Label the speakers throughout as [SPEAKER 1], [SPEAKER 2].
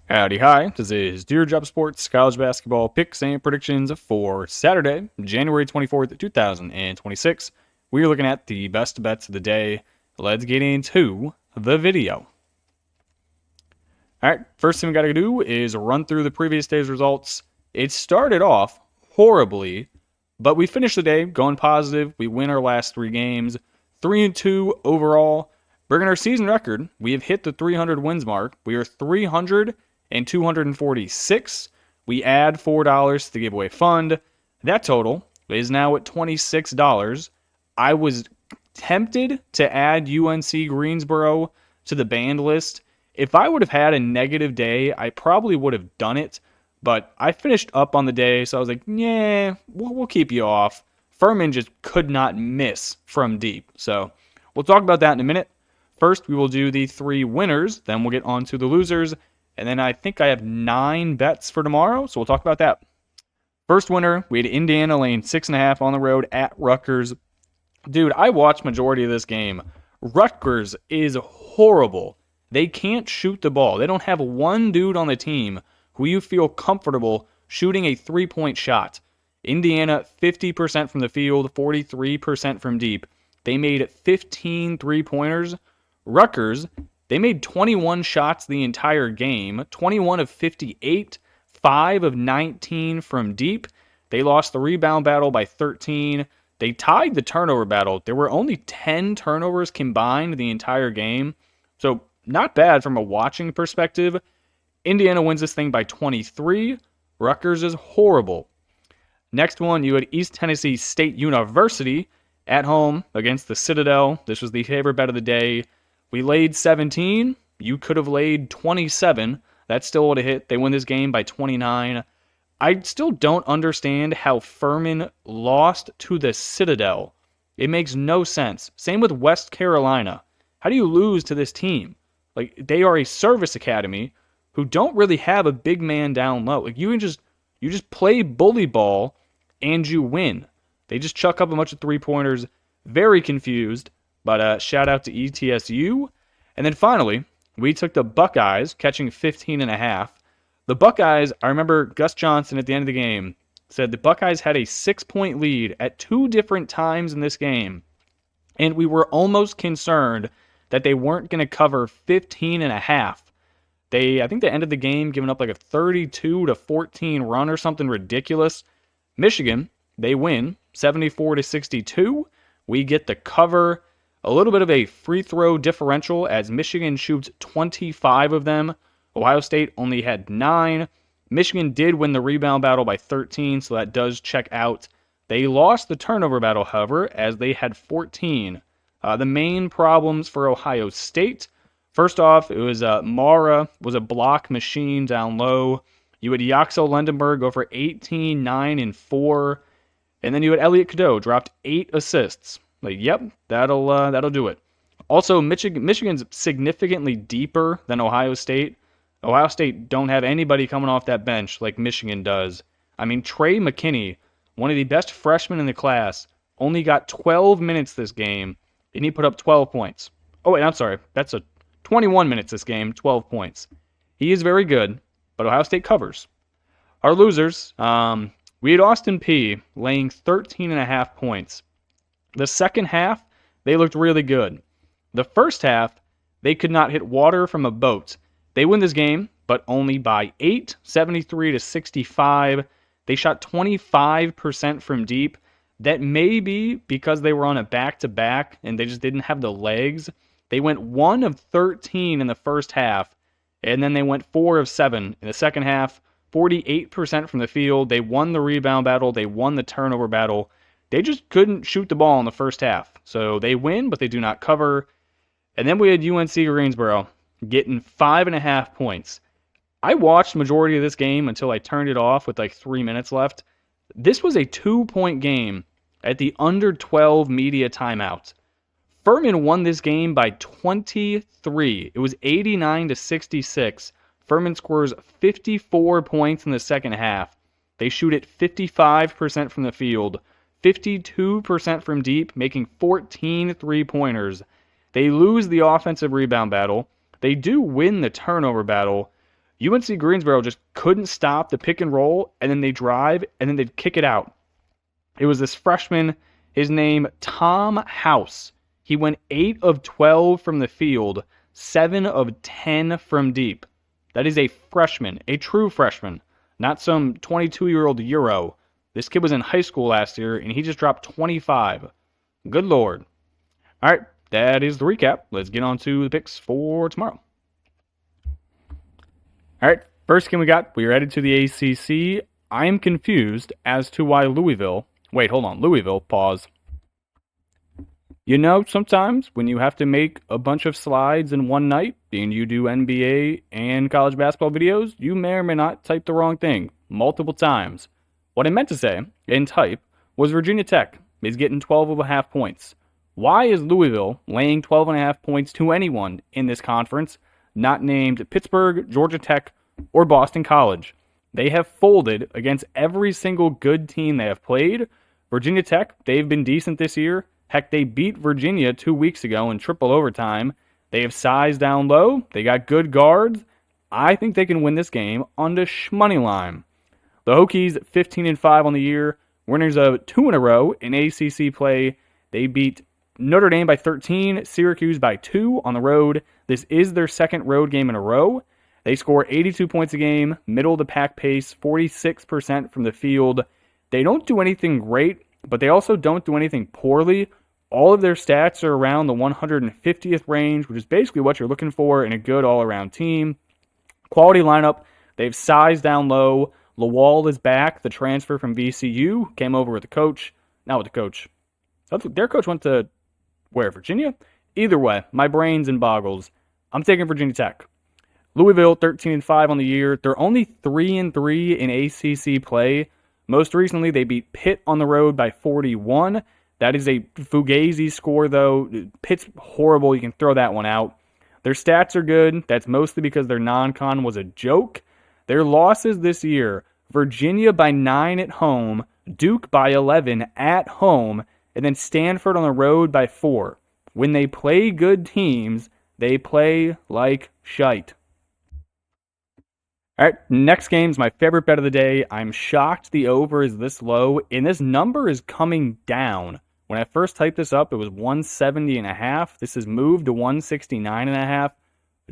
[SPEAKER 1] Howdy, hi. This is Dear Job Sports College Basketball Picks and Predictions for Saturday, January 24th, 2026. We're looking at the best bets of the day. Let's get into the video. All right, first thing we got to do is run through the previous day's results. It started off horribly, but we finished the day going positive. We win our last three games, 3-2 overall. Bringing our season record, we have hit the 300 wins mark. We are 300 and 246. We add $4 to the giveaway fund. That total is now at $26. I was tempted to add UNC Greensboro to the banned list. If I would have had a negative day, I probably would have done it, but I finished up on the day, so I was like, yeah, we'll keep you off. Furman just could not miss from deep. So we'll talk about that in a minute. First, we will do the three winners, then we'll get on to the losers, and then I think I have 9 bets for tomorrow, so we'll talk about that. First winner, we had Indiana laying 6.5 on the road at Rutgers. Dude, I watched majority of this game. Rutgers is horrible. They can't shoot the ball. They don't have one dude on the team who you feel comfortable shooting a three-point shot. Indiana, 50% from the field, 43% from deep. They made 15 three-pointers. Rutgers, they made 21 shots the entire game, 21 of 58, 5 of 19 from deep. They lost the rebound battle by 13. They tied the turnover battle. There were only 10 turnovers combined the entire game. So not bad from a watching perspective. Indiana wins this thing by 23. Rutgers is horrible. Next one, you had East Tennessee State University at home against the Citadel. This was the favorite bet of the day. We laid 17. You could have laid 27. That still would have hit. They win this game by 29. I still don't understand how Furman lost to the Citadel. It makes no sense. Same with West Carolina. How do you lose to this team? Like, they are a service academy who don't really have a big man down low. Like, you just play bully ball and you win. They just chuck up a bunch of three-pointers. Very confused. But shout out to ETSU. And then finally, we took the Buckeyes, catching 15.5. The Buckeyes, I remember Gus Johnson at the end of the game said the Buckeyes had a 6-point lead at 2 different times in this game. And we were almost concerned that they weren't going to cover 15.5. I think they ended the game giving up like a 32-14 run or something ridiculous. Michigan, they win 74-62. We get the cover. A little bit of a free throw differential as Michigan shoots 25 of them. Ohio State only had 9. Michigan did win the rebound battle by 13, so that does check out. They lost the turnover battle, however, as they had 14. The main problems for Ohio State, first off, it was Mara was a block machine down low. You had Yaxo Lendenberg go for 18, 9, and 4. And then you had Elliot Cadeau dropped 8 assists. Like, yep, that'll do it. Also, Michigan's significantly deeper than Ohio State. Ohio State don't have anybody coming off that bench like Michigan does. I mean, Trey McKinney, one of the best freshmen in the class, only got 12 minutes this game, and he put up 12 points. Oh, wait, I'm sorry. That's 21 minutes this game, 12 points. He is very good, but Ohio State covers. Our losers, we had Austin Peay laying 13.5 points. The second half, they looked really good. The first half, they could not hit water from a boat. They win this game, but only by 8, 73-65. They shot 25% from deep. That may be because they were on a back-to-back and they just didn't have the legs. They went 1 of 13 in the first half, and then they went 4 of 7 in the second half. 48% from the field. They won the rebound battle. They won the turnover battle. They just couldn't shoot the ball in the first half. So they win, but they do not cover. And then we had UNC Greensboro getting 5.5 points. I watched the majority of this game until I turned it off with like 3 minutes left. This was a 2-point game at the under 12 media timeout. Furman won this game by 23. It was 89-66. Furman scores 54 points in the second half. They shoot it 55% from the field. 52% from deep, making 14 three-pointers. They lose the offensive rebound battle. They do win the turnover battle. UNC Greensboro just couldn't stop the pick and roll, and then they drive, and then they'd kick it out. It was this freshman, his name, Tom House. He went 8 of 12 from the field, 7 of 10 from deep. That is a freshman, a true freshman, not some 22-year-old Euro. This kid was in high school last year, and he just dropped 25. Good Lord. All right, that is the recap. Let's get on to the picks for tomorrow. All right, first game we got, we are headed to the ACC. I am confused as to why Louisville, pause. You know, sometimes when you have to make a bunch of slides in one night, and you do NBA and college basketball videos, you may or may not type the wrong thing multiple times. What I meant to say, in type, was Virginia Tech is getting 12.5 points. Why is Louisville laying 12.5 points to anyone in this conference, not named Pittsburgh, Georgia Tech, or Boston College? They have folded against every single good team they have played. Virginia Tech, they've been decent this year. Heck, they beat Virginia 2 weeks ago in triple overtime. They have size down low. They got good guards. I think they can win this game on the shmoney line. The Hokies, 15-5 on the year. Winners of 2 in a row in ACC play. They beat Notre Dame by 13, Syracuse by 2 on the road. This is their second road game in a row. They score 82 points a game, middle of the pack pace, 46% from the field. They don't do anything great, but they also don't do anything poorly. All of their stats are around the 150th range, which is basically what you're looking for in a good all-around team. Quality lineup. They've sized down low. Lawal is back, the transfer from VCU, came over with the coach. Not with the coach. Their coach went to where, Virginia? Either way, my brain's in boggles. I'm taking Virginia Tech. Louisville, 13-5 on the year. They're only 3-3 in ACC play. Most recently, they beat Pitt on the road by 41. That is a fugazi score, though. Pitt's horrible. You can throw that one out. Their stats are good. That's mostly because their non-con was a joke. Their losses this year, Virginia by 9 at home, Duke by 11 at home, and then Stanford on the road by 4. When they play good teams, they play like shite. All right, next game's my favorite bet of the day. I'm shocked the over is this low, and this number is coming down. When I first typed this up, it was 170.5. This has moved to 169.5.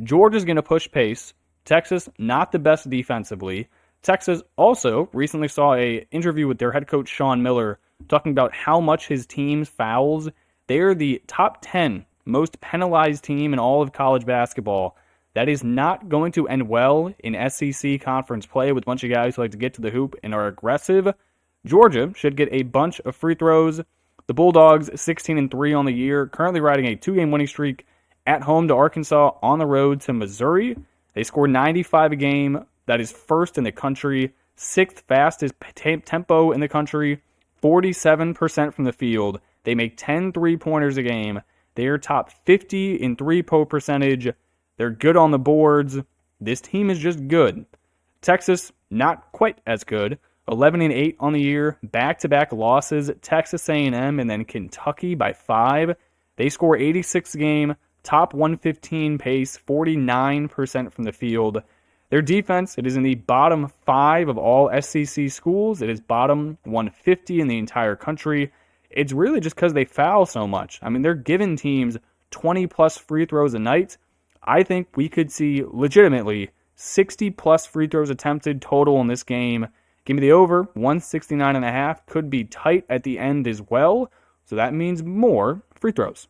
[SPEAKER 1] Georgia's going to push pace. Texas, not the best defensively. Texas also recently saw an interview with their head coach, Sean Miller, talking about how much his team's fouls. They're the top 10 most penalized team in all of college basketball. That is not going to end well in SEC conference play with a bunch of guys who like to get to the hoop and are aggressive. Georgia should get a bunch of free throws. The Bulldogs, 16-3 on the year, currently riding a 2-game winning streak at home to Arkansas, on the road to Missouri. They score 95 a game. That is first in the country, 6th fastest tempo in the country, 47% from the field. They make 10 3-pointers a game. They are top 50 in three-point percentage. They're good on the boards. This team is just good. Texas, not quite as good. 11-8 on the year. Back-to-back losses. Texas A&M and then Kentucky by 5. They score 86 a game. Top 115 pace. 49% from the field. Their defense, it is in the bottom 5 of all SEC schools. It is bottom 150 in the entire country. It's really just because they foul so much. I mean, they're giving teams 20-plus free throws a night. I think we could see legitimately 60-plus free throws attempted total in this game. Give me the over, 169.5. Could be tight at the end as well, so that means more free throws.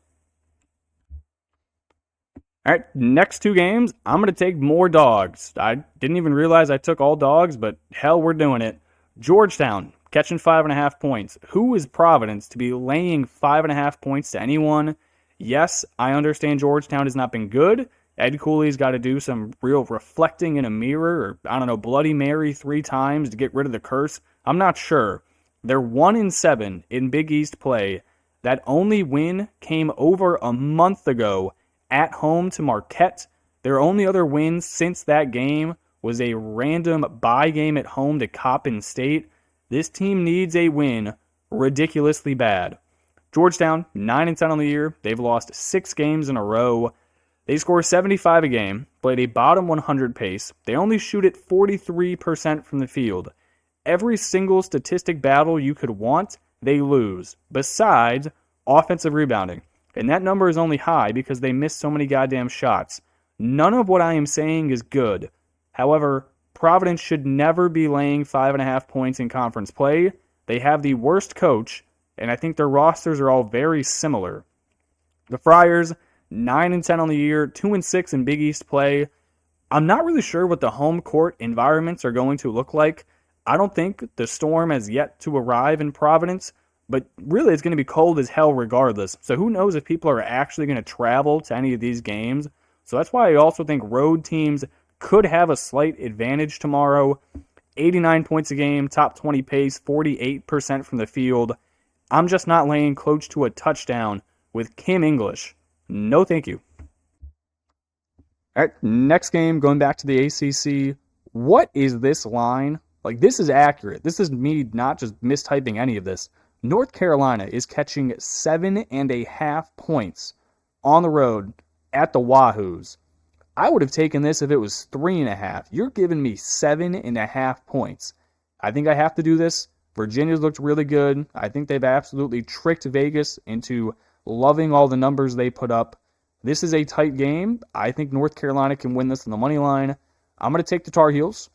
[SPEAKER 1] All right, next 2 games, I'm going to take more dogs. I didn't even realize I took all dogs, but hell, we're doing it. Georgetown, catching 5.5 points. Who is Providence to be laying 5.5 points to anyone? Yes, I understand Georgetown has not been good. Ed Cooley's got to do some real reflecting in a mirror, or, Bloody Mary 3 times to get rid of the curse. I'm not sure. They're 1-7 in Big East play. That only win came over a month ago at home to Marquette. Their only other win since that game was a random bye game at home to Coppin State. This team needs a win ridiculously bad. Georgetown, 9-10 on the year. They've lost 6 games in a row. They score 75 a game, played a bottom 100 pace. They only shoot it 43% from the field. Every single statistic battle you could want, they lose, besides offensive rebounding. And that number is only high because they miss so many goddamn shots. None of what I am saying is good. However, Providence should never be laying 5.5 points in conference play. They have the worst coach, and I think their rosters are all very similar. The Friars, 9-10 on the year, 2-6 in Big East play. I'm not really sure what the home court environments are going to look like. I don't think the storm has yet to arrive in Providence, but really it's going to be cold as hell regardless. So who knows if people are actually going to travel to any of these games. So that's why I also think road teams could have a slight advantage tomorrow. 89 points a game, top 20 pace, 48% from the field. I'm just not laying close to a touchdown with Kim English. No thank you. All right, next game, going back to the ACC. What is this line? Like, this is accurate. This is me not just mistyping any of this. North Carolina is catching 7.5 points on the road at the Wahoos. I would have taken this if it was 3.5. You're giving me 7.5 points. I think I have to do this. Virginia's looked really good. I think they've absolutely tricked Vegas into loving all the numbers they put up. This is a tight game. I think North Carolina can win this on the money line. I'm going to take the Tar Heels.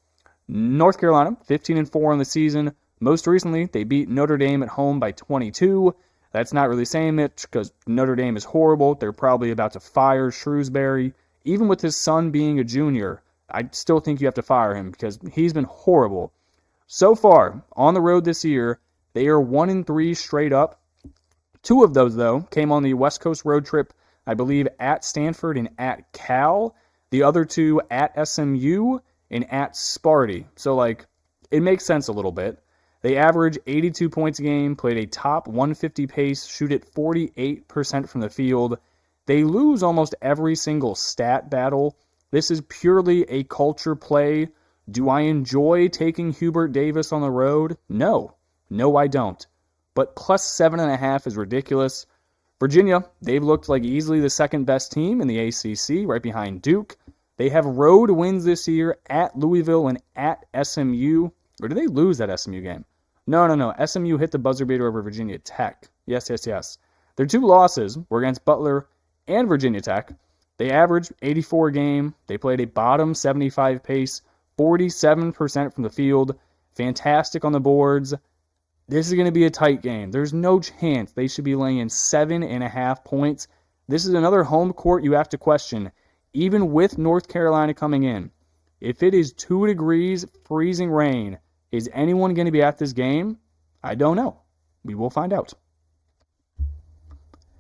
[SPEAKER 1] North Carolina, 15-4 on the season. Most recently, they beat Notre Dame at home by 22. That's not really saying much because Notre Dame is horrible. They're probably about to fire Shrewsbury. Even with his son being a junior, I still think you have to fire him because he's been horrible. So far, on the road this year, they are 1-3 straight up. 2 of those, though, came on the West Coast road trip, I believe, at Stanford and at Cal. The other 2 at SMU and at Sparty. So, it makes sense a little bit. They average 82 points a game, played a top 150 pace, shoot it 48% from the field. They lose almost every single stat battle. This is purely a culture play. Do I enjoy taking Hubert Davis on the road? No. No, I don't. But plus 7.5 is ridiculous. Virginia, they've looked like easily the second best team in the ACC, right behind Duke. They have road wins this year at Louisville and at SMU. Or did they lose that SMU game? No. SMU hit the buzzer beater over Virginia Tech. Yes. Their 2 losses were against Butler and Virginia Tech. They averaged 84 a game. They played a bottom 75 pace, 47% from the field. Fantastic on the boards. This is going to be a tight game. There's no chance they should be laying 7.5 points. This is another home court you have to question. Even with North Carolina coming in, if it is 2 degrees, freezing rain, is anyone going to be at this game? I don't know. We will find out.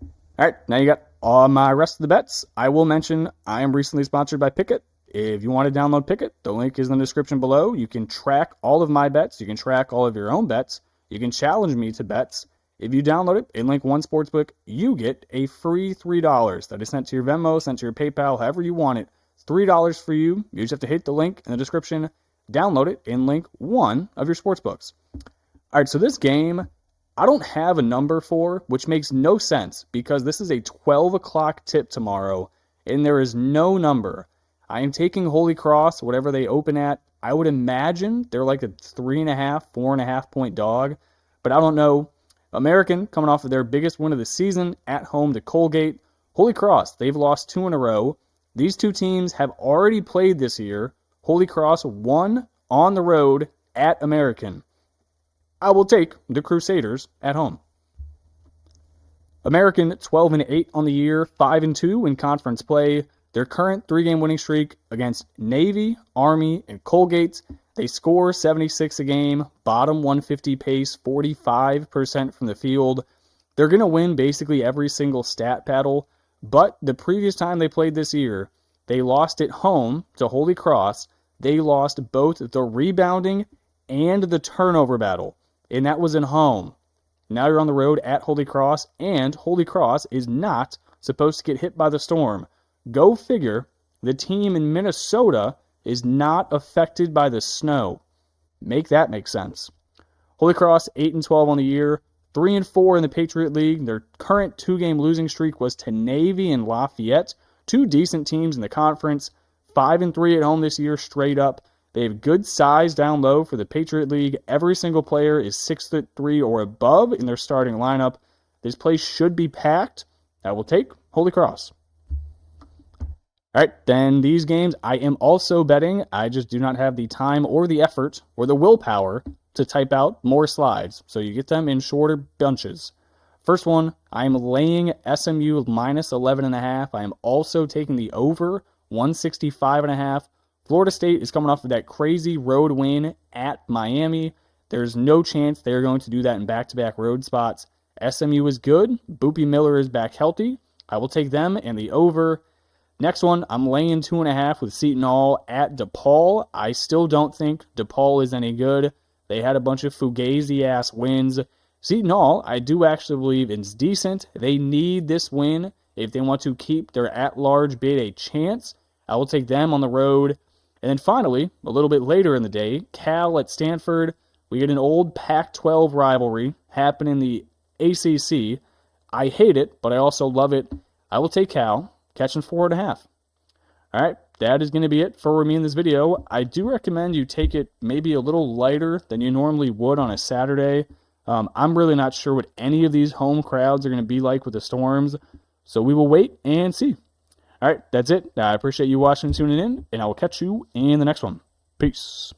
[SPEAKER 1] All right, now you got all my rest of the bets. I will mention I am recently sponsored by Pickett. If you want to download Pickett, the link is in the description below. You can track all of my bets. You can track all of your own bets. You can challenge me to bets. If you download it in Link 1 Sportsbook, you get a free $3 that is sent to your Venmo, sent to your PayPal, however you want it. It's $3 for you. You just have to hit the link in the description, download it in Link 1 of your sportsbooks. All right, so this game, I don't have a number for, which makes no sense because this is a 12 o'clock tip tomorrow, and there is no number. I am taking Holy Cross, whatever they open at. I would imagine they're like a 3.5, 4.5 point dog, but I don't know. American, coming off of their biggest win of the season at home to Colgate. Holy Cross, they've lost 2 in a row. These 2 teams have already played this year. Holy Cross won on the road at American. I will take the Crusaders at home. American, 12-8 on the year, 5-2 in conference play. Their current 3-game winning streak against Navy, Army, and Colgate. They score 76 a game, bottom 150 pace, 45% from the field. They're going to win basically every single stat battle, but the previous time they played this year, they lost at home to Holy Cross. They lost both the rebounding and the turnover battle, and that was at home. Now you're on the road at Holy Cross, and Holy Cross is not supposed to get hit by the storm. Go figure, the team in Minnesota is not affected by the snow. Make that make sense. Holy Cross, 8-12 on the year, 3-4 in the Patriot League. Their current 2-game losing streak was to Navy and Lafayette. two decent teams in the conference, 5-3 at home this year straight up. They have good size down low for the Patriot League. Every single player is 6'3" or above in their starting lineup. This place should be packed. I will take Holy Cross. All right, then these games I am also betting. I just do not have the time or the effort or the willpower to type out more slides. So you get them in shorter bunches. First one, I am laying SMU minus 11.5. I am also taking the over 165.5. Florida State is coming off of that crazy road win at Miami. There's no chance they're going to do that in back-to-back road spots. SMU is good. Boopy Miller is back healthy. I will take them and the over. Next one, I'm laying 2.5 with Seton Hall at DePaul. I still don't think DePaul is any good. They had a bunch of fugazi-ass wins. Seton Hall, I do actually believe is decent. They need this win if they want to keep their at-large bid a chance. I will take them on the road. And then finally, a little bit later in the day, Cal at Stanford. We get an old Pac-12 rivalry happen in the ACC. I hate it, but I also love it. I will take Cal, catching 4.5. All right, that is going to be it for me in this video. I do recommend you take it maybe a little lighter than you normally would on a Saturday. I'm really not sure what any of these home crowds are going to be like with the Storms, so we will wait and see. All right, that's it. I appreciate you watching and tuning in, and I will catch you in the next one. Peace.